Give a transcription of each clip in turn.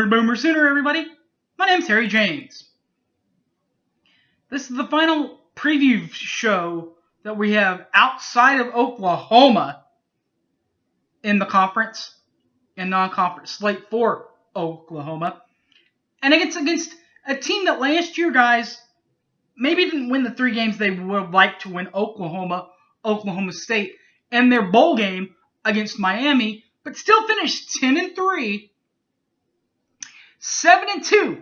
Boomer Boomer Sooner, everybody. My name's Harry James. This is the final preview show that we have outside of Oklahoma in the conference and non-conference slate for Oklahoma. And it's against a team that last year, guys, maybe didn't win the 3 games they would have liked to win, Oklahoma State, and their bowl game against Miami, but still finished 10-3, 7-2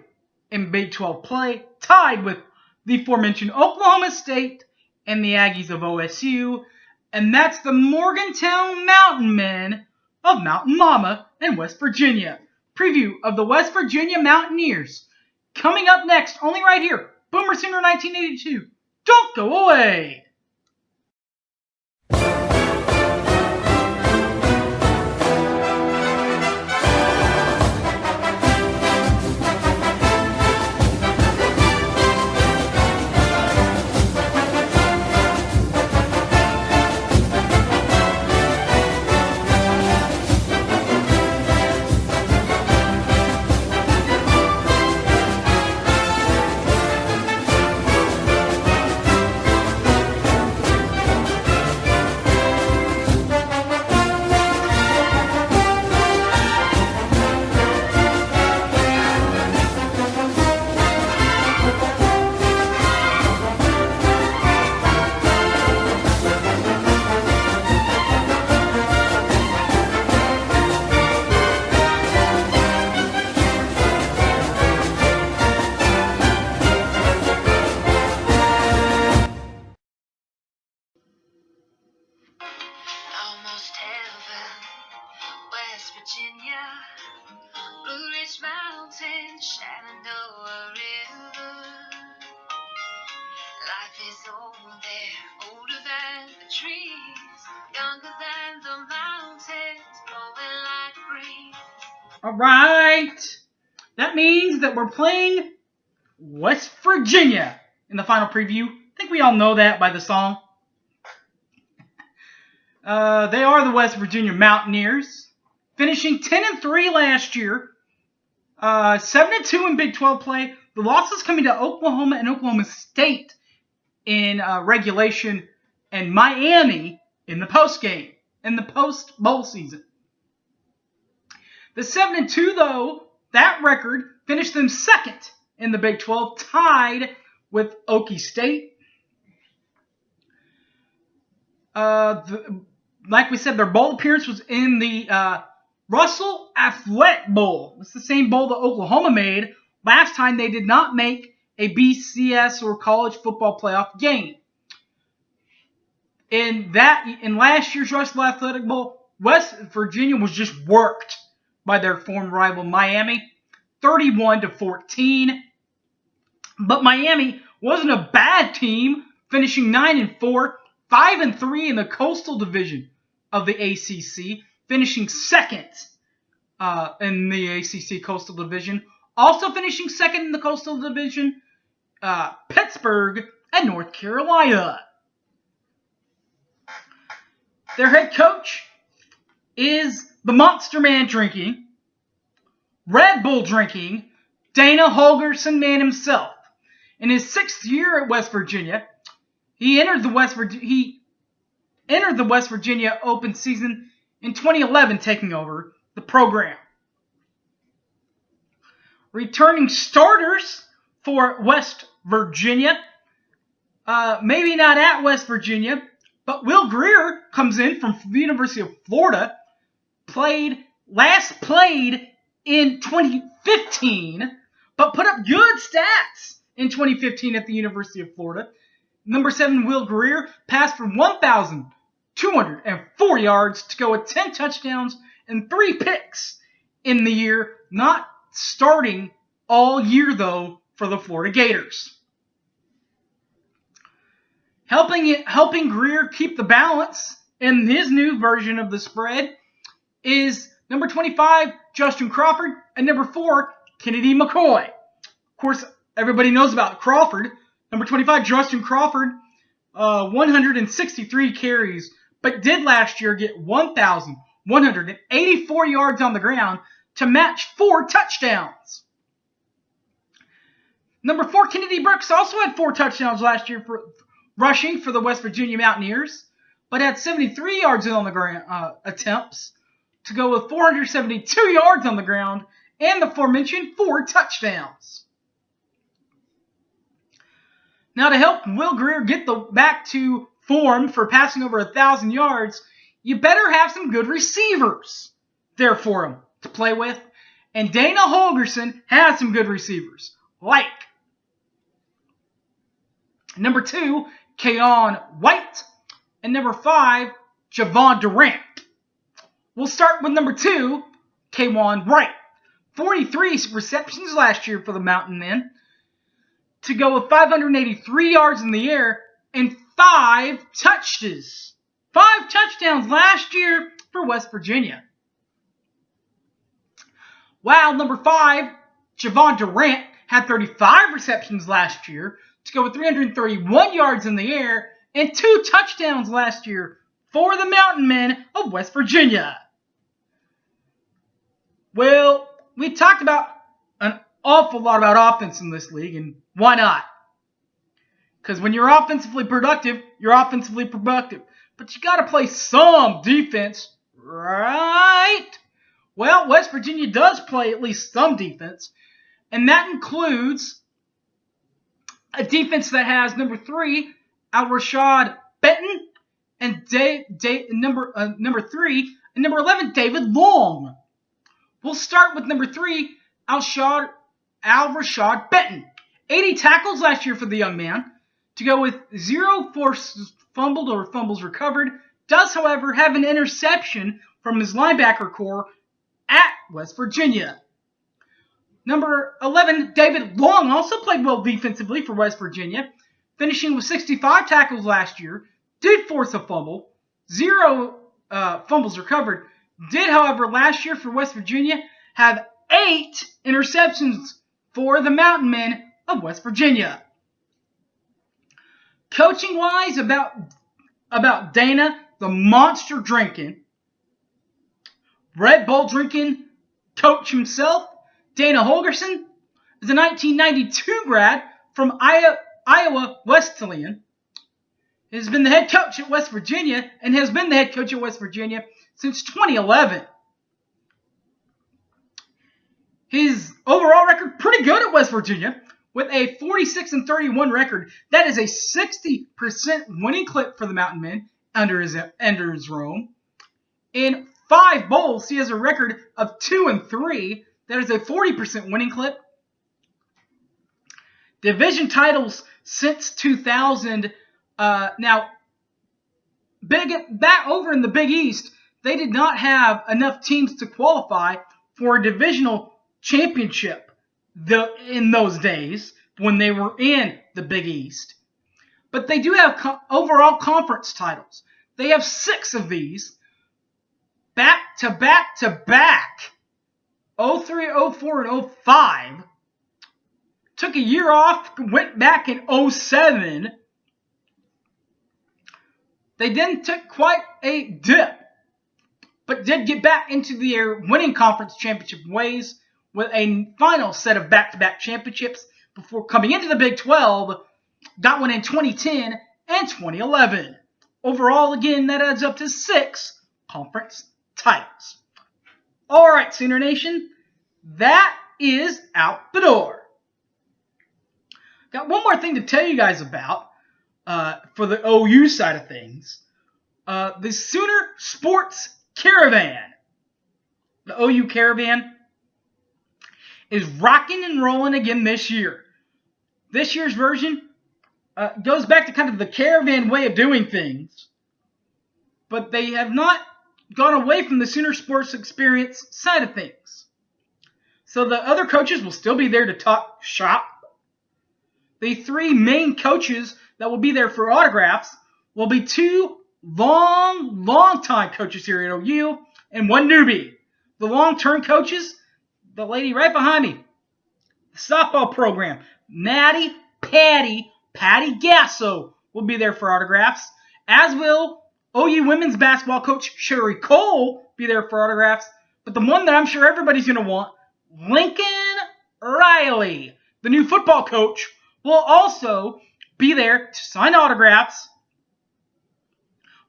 in Big 12 play, tied with the aforementioned Oklahoma State and the Aggies of OSU, and that's the Morgantown Mountain Men of Mountain Mama in West Virginia. Preview of the West Virginia Mountaineers coming up next, only right here, Boomer Sooner 1982. Don't go away! All right, that means that we're playing West Virginia in the final preview. I think we all know that by the song. They are the West Virginia Mountaineers, finishing 10-3 last year, 7-2 in Big 12 play. The losses coming to Oklahoma and Oklahoma State in regulation, and Miami in the post-game, in the post-bowl season. The 7-2, though, that record finished them second in the Big 12, tied with Okie State. Like we said, their bowl appearance was in the Russell Athletic Bowl. It's the same bowl that Oklahoma made last time they did not make a BCS or college football playoff game. In last year's Russell Athletic Bowl, West Virginia was just worked by their former rival Miami, 31-14. But Miami wasn't a bad team, finishing 9-4, 5-3 in the Coastal Division of the ACC, finishing second in the ACC Coastal Division. Also finishing second in the Coastal Division, Pittsburgh and North Carolina. Their head coach is the Monster Man drinking, Red Bull drinking, Dana Holgorsen man himself. In his 6th year at West Virginia, he entered the West Virginia Open season in 2011, taking over the program. Returning starters for West Virginia, maybe not at West Virginia, but Will Grier comes in from the University of Florida, last played in 2015, but put up good stats in 2015 at the University of Florida. Number 7, Will Grier, passed for 1,204 yards to go with 10 touchdowns and 3 picks in the year, not starting all year, though, for the Florida Gators. Helping Grier keep the balance in his new version of the spread is number 25, Justin Crawford, and number 4, Kennedy McCoy. Of course, everybody knows about Crawford. Number 25, Justin Crawford, 163 carries, but did last year get 1,184 yards on the ground, to match 4 touchdowns. Number 4, Kennedy Brooks also had 4 touchdowns last year for rushing for the West Virginia Mountaineers, but had 73 yards on the ground attempts to go with 472 yards on the ground and the aforementioned 4 touchdowns. Now, to help Will Greer get back to form for passing over 1,000 yards, you better have some good receivers there for him to play with. And Dana Holgorsen has some good receivers, like number 2, Keon White, and number 5, Javon Durant. We'll start with number 2, Keon White. 43 receptions last year for the Mountain Men, to go with 583 yards in the air and 5 touchdowns. 5 touchdowns last year for West Virginia. While number 5, Javon Durant, had 35 receptions last year to go with 331 yards in the air and 2 touchdowns last year for the Mountain Men of West Virginia. Well, we talked about an awful lot about offense in this league, and why not? Because when you're offensively productive, you're offensively productive. But you got to play some defense, right? Well, West Virginia does play at least some defense, and that includes a defense that has number 3, Al-Rashad Benton, and number 3, and number 11, David Long. We'll start with number 3, Al-Rashad Benton. 80 tackles last year for the young man, to go with 0 forced fumbled or fumbles recovered. Does, however, have an interception from his linebacker core at West Virginia. Number 11, David Long, also played well defensively for West Virginia, finishing with 65 tackles last year. Did force a fumble, 0 fumbles recovered. Did, however, last year for West Virginia have 8 interceptions for the Mountain Men of West Virginia. Coaching-wise, about Dana, the monster drinking, Red Bull drinking coach himself, Dana Holgorsen, is a 1992 grad from Iowa Wesleyan. He has been the head coach at West Virginia and has been the head coach at West Virginia since 2011. His overall record pretty good at West Virginia with a 46-31 record. That is a 60% winning clip for the Mountain Men under his roam. In 5 bowls, he has a record of 2-3. That is a 40% winning clip. Division titles since 2000. Now, back over in the Big East, they did not have enough teams to qualify for a divisional championship in those days when they were in the Big East. But they do have overall conference titles. They have 6 of these, back to back to back. 03, 04, and 05. Took a year off, went back in 07. They then took quite a dip, but did get back into their winning conference championship ways with a final set of back-to-back championships before coming into the Big 12. Got one in 2010 and 2011. Overall, again, that adds up to 6 conference titles. All right, Sooner Nation, that is out the door. Got one more thing to tell you guys about for the OU side of things. The Sooner Sports Caravan. The OU Caravan is rocking and rolling again this year. This year's version goes back to kind of the Caravan way of doing things, but they have not gone away from the Sooner Sports Experience side of things. So the other coaches will still be there to talk shop. The 3 main coaches that will be there for autographs will be 2 long-time coaches here at OU and 1 newbie. The long-term coaches, the lady right behind me, the softball program, Patty Gasso will be there for autographs, as will OU women's basketball coach Sherry Cole be there for autographs, But the one that I'm sure everybody's going to want, Lincoln Riley, the new football coach, will also be there to sign autographs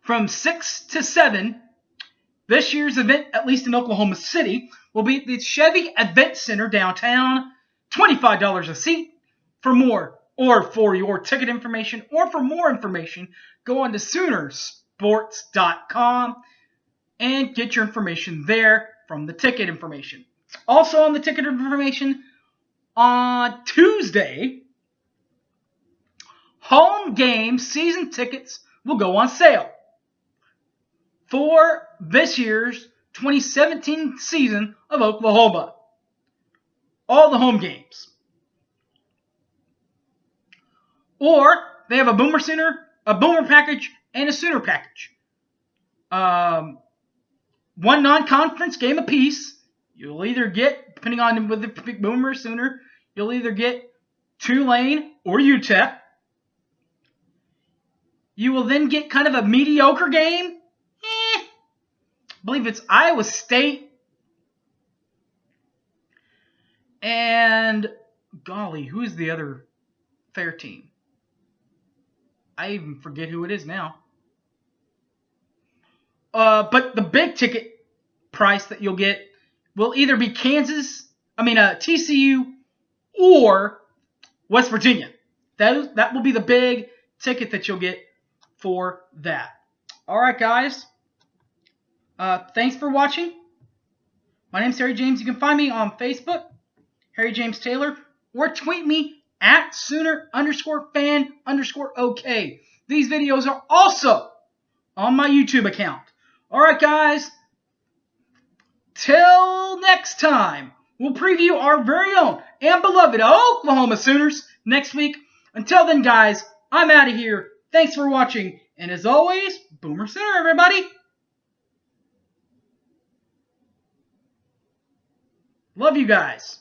from 6 to 7. This year's event, at least in Oklahoma City, will be at the Chevy Event Center downtown. $25 a seat. For more, or for your ticket information, or for more information, go on to Soonersports.com and get your information there from the ticket information. Also on the ticket information, on Tuesday, home game season tickets will go on sale for this year's 2017 season of Oklahoma. All the home games. Or they have a Boomer package, and a Sooner package. One non-conference game apiece. You'll either get, depending on whether pick Boomer or Sooner, you'll either get Tulane or UTEP. You will then get kind of a mediocre game. I believe it's Iowa State. And, golly, who is the other fair team? I even forget who it is now. But the big ticket price that you'll get will either be TCU or West Virginia. That will be the big ticket that you'll get for that. All right, guys. Thanks for watching. My name's Harry James. You can find me on Facebook, Harry James Taylor, or tweet me at Sooner_fan_OK. These videos are also on my YouTube account. Alright, guys. Till next time, we'll preview our very own and beloved Oklahoma Sooners next week. Until then, guys, I'm out of here. Thanks for watching. And as always, Boomer Sooner, everybody. Love you guys.